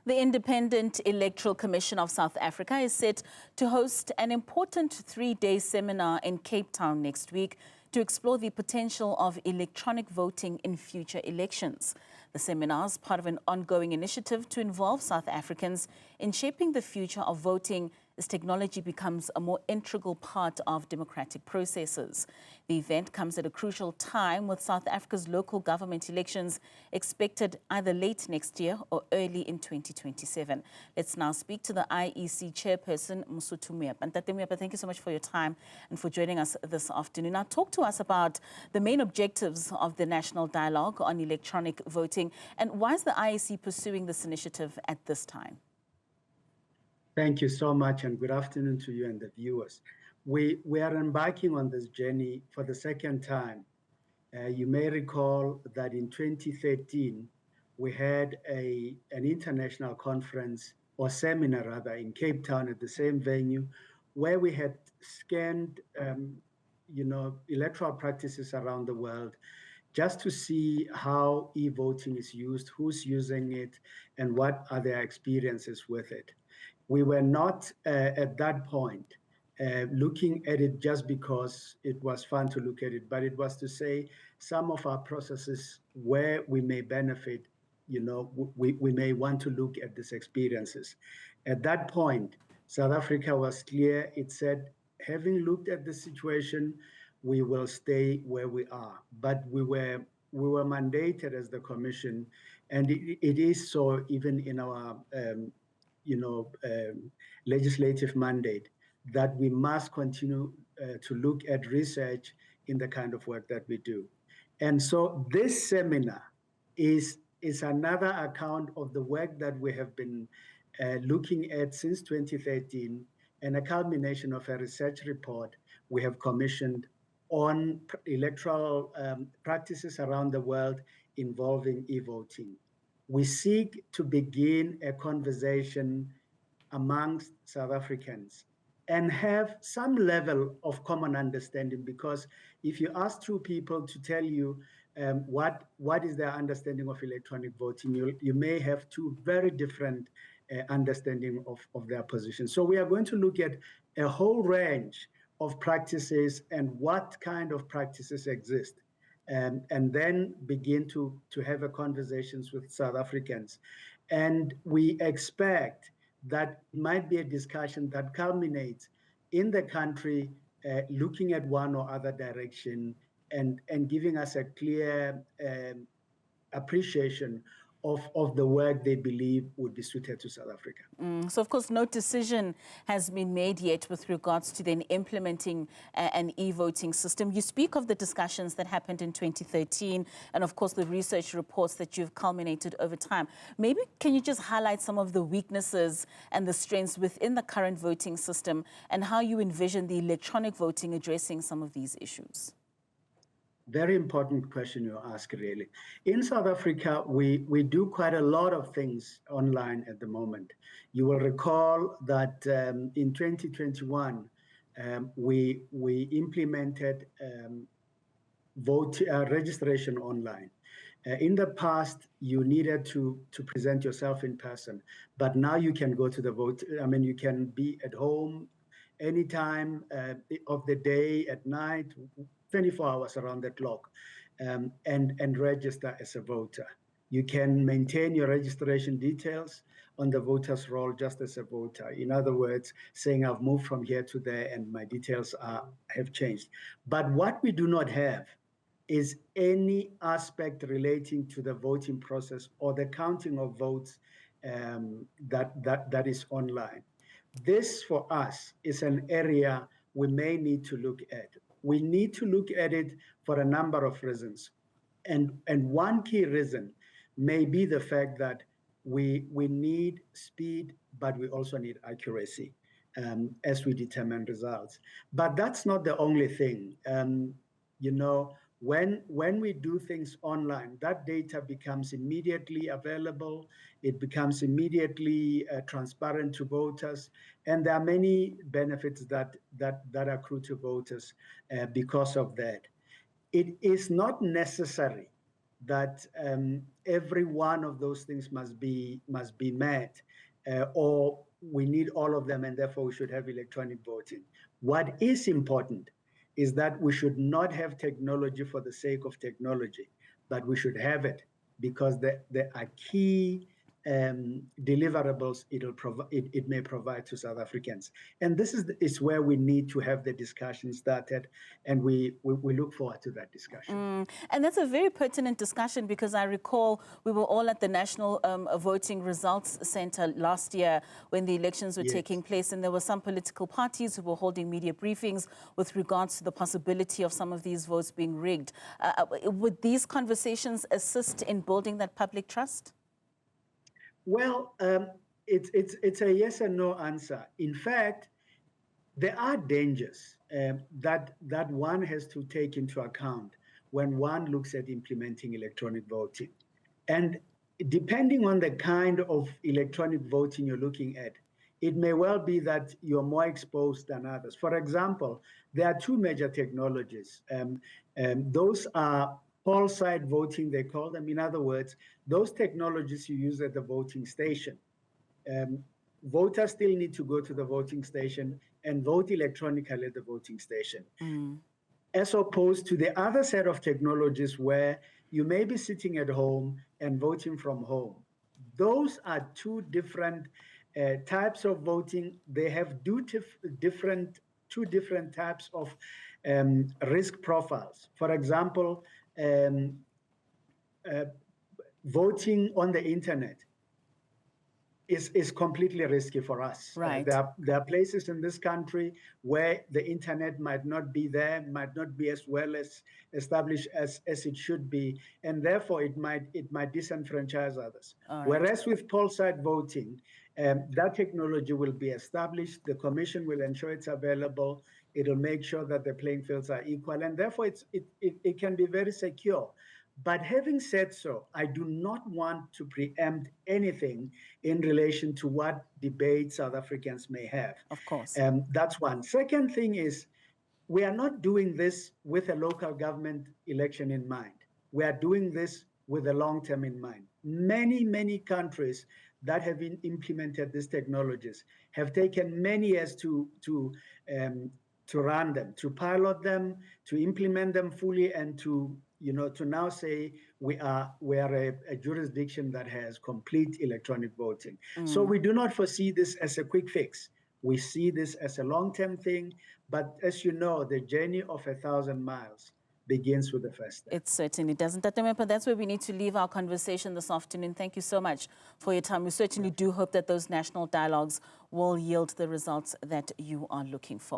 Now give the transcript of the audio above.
The Independent Electoral Commission of South Africa is set to host an important three-day seminar in Cape Town next week to explore the potential of electronic voting in future elections. The seminar is part of an ongoing initiative to involve South Africans in shaping the future of voting as technology becomes a more integral part of democratic processes. The event comes at a crucial time with South Africa's local government elections expected either late next year or early in 2027. Let's now speak to the IEC chairperson, Mosotho Moepya. And Tate Moepya, thank you so much for your time and for joining us this afternoon. Now, talk to us about the main objectives of the National Dialogue on Electronic Voting and why is the IEC pursuing this initiative at this time? Thank you so much, and good afternoon to you and the viewers. We are embarking on this journey for the second time. You may recall that in 2013, we had an international conference, or seminar rather, in Cape Town at the same venue, where we had scanned electoral practices around the world just to see how e-voting is used, who's using it, and what are their experiences with it. We were not at that point looking at it just because it was fun to look at it, but it was to say some of our processes where we may benefit, we may want to look at these experiences. At that point, South Africa was clear. It said, having looked at the situation, we will stay where we are. But we were mandated as the Commission, and it is so even in our legislative mandate, that we must continue to look at research in the kind of work that we do. And so this seminar is another account of the work that we have been looking at since 2013, and a culmination of a research report we have commissioned on electoral practices around the world involving e-voting. We seek to begin a conversation amongst South Africans and have some level of common understanding, because if you ask two people to tell you what is their understanding of electronic voting, you may have two very different understanding of their position. So we are going to look at a whole range of practices and what kind of practices exist. And then begin to have a conversations with South Africans. And we expect that it might be a discussion that culminates in the country looking at one or other direction and giving us a clear appreciation of the work they believe would be suited to South Africa. So, of course, no decision has been made yet with regards to then implementing an e-voting system. You speak of the discussions that happened in 2013 and, of course, the research reports that you've culminated over time. Maybe can you just highlight some of the weaknesses and the strengths within the current voting system and how you envision the electronic voting addressing some of these issues? Very important question you ask, really. In South Africa, we do quite a lot of things online at the moment. You will recall that in 2021, we implemented registration online. In the past, you needed to present yourself in person, but now you can go to the vote. I mean, you can be at home anytime of the day, at night, 24 hours around the clock, and register as a voter. You can maintain your registration details on the voter's roll just as a voter. In other words, saying I've moved from here to there and my details have changed. But what we do not have is any aspect relating to the voting process or the counting of votes that is online. This, for us, is an area we may need to look at. We need to look at it for a number of reasons. And one key reason may be the fact that we need speed, but we also need accuracy as we determine results. But that's not the only thing. When we do things online, that data becomes immediately available. It becomes immediately transparent to voters. And there are many benefits that accrue to voters because of that. It is not necessary that every one of those things must be met, or we need all of them, and therefore we should have electronic voting. What is important is that we should not have technology for the sake of technology, but we should have it because there are key deliverables it may provide to South Africans. And this is where we need to have the discussion started, and we look forward to that discussion. And that's a very pertinent discussion, because I recall we were all at the National Voting Results Center last year when the elections were taking place, and there were some political parties who were holding media briefings with regards to the possibility of some of these votes being rigged. Would these conversations assist in building that public trust? Well, it's a yes and no answer. In fact, there are dangers that one has to take into account when one looks at implementing electronic voting. And depending on the kind of electronic voting you're looking at, it may well be that you're more exposed than others. For example, there are two major technologies. Those are poll side voting, they call them. In other words, those technologies you use at the voting station. Voters still need to go to the voting station and vote electronically at the voting station, as opposed to the other set of technologies where you may be sitting at home and voting from home. Those are two different types of voting. They have two different types of risk profiles. For example, voting on the internet is completely risky for us. Right. There are places in this country where the internet might not be there, might not be as well as established as it should be, and therefore it might disenfranchise others. Right. Whereas with poll side voting, that technology will be established. The commission will ensure it's available. It'll make sure that the playing fields are equal, and therefore it can be very secure. But having said so, I do not want to preempt anything in relation to what debates South Africans may have. Of course. That's one. Second thing is, we are not doing this with a local government election in mind. We are doing this with the long term in mind. Many countries that have implemented these technologies have taken many years to run them, to pilot them, to implement them fully, and to now say we are a jurisdiction that has complete electronic voting. So we do not foresee this as a quick fix. We see this as a long-term thing, but as you know, the journey of 1,000 miles begins with the first step. It certainly doesn't. Dr. Moepya, that's where we need to leave our conversation this afternoon. Thank you so much for your time. We certainly do hope that those national dialogues will yield the results that you are looking for.